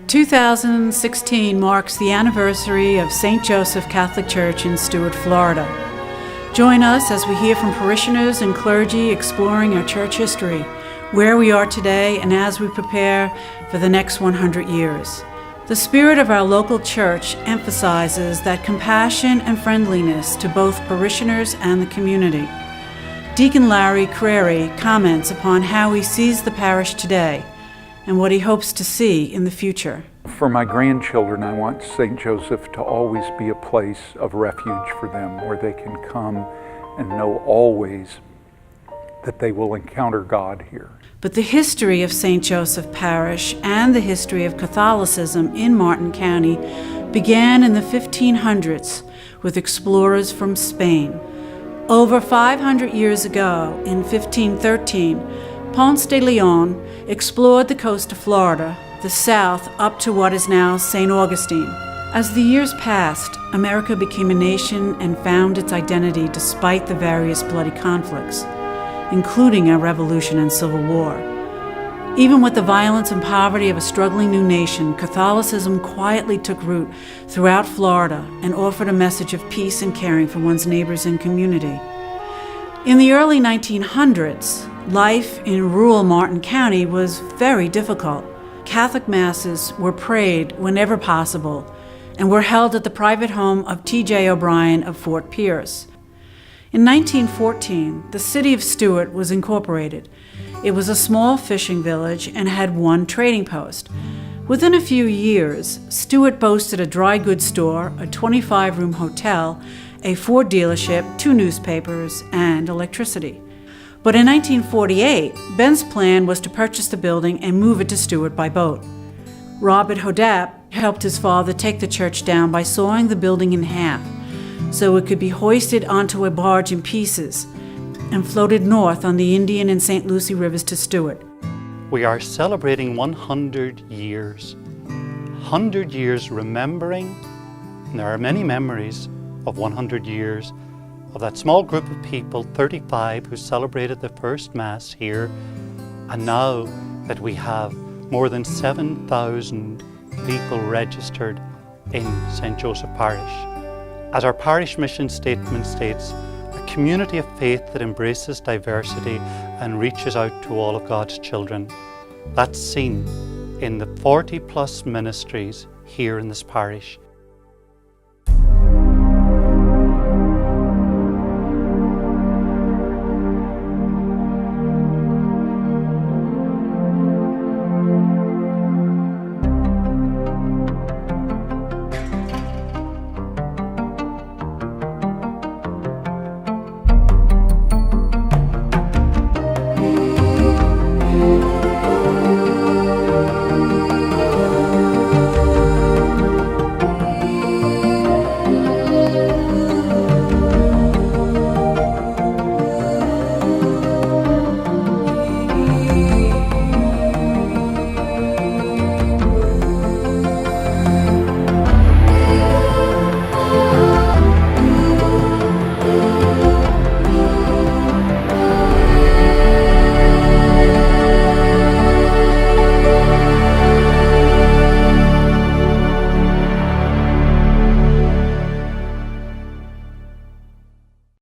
2016 marks the anniversary of St. Joseph Catholic Church in Stuart, Florida. Join us as we hear from parishioners and clergy exploring our church history, where we are today, and as we prepare for the next 100 years. The spirit of our local church emphasizes that compassion and friendliness to both parishioners and the community. Deacon Larry Crary comments upon how he sees the parish today and what he hopes to see in the future. For my grandchildren, I want St. Joseph to always be a place of refuge for them, where they can come and know always that they will encounter God here. But the history of St. Joseph Parish and the history of Catholicism in Martin County began in the 1500s with explorers from Spain. Over 500 years ago, in 1513, Ponce de Leon explored the coast of Florida, the south up to what is now St. Augustine. As the years passed, America became a nation and found its identity despite the various bloody conflicts, including our Revolution and Civil War. Even with the violence and poverty of a struggling new nation, Catholicism quietly took root throughout Florida and offered a message of peace and caring for one's neighbors and community. In the early 1900s, life in rural Martin County was very difficult. Catholic masses were prayed whenever possible and were held at the private home of T.J. O'Brien of Fort Pierce. In 1914, the city of Stuart was incorporated. It was a small fishing village and had one trading post. Within a few years, Stuart boasted a dry goods store, a 25-room hotel, a Ford dealership, 2 newspapers, and electricity. But in 1948, Ben's plan was to purchase the building and move it to Stuart by boat. Robert Hodap helped his father take the church down by sawing the building in half so it could be hoisted onto a barge in pieces and floated north on the Indian and St. Lucie rivers to Stuart. We are celebrating 100 years. 100 years remembering, and there are many memories of 100 years of that small group of people, 35, who celebrated the first Mass here, and now that we have more than 7,000 people registered in St. Joseph Parish. As our parish mission statement states, a community of faith that embraces diversity and reaches out to all of God's children. That's seen in the 40+ ministries here in this parish.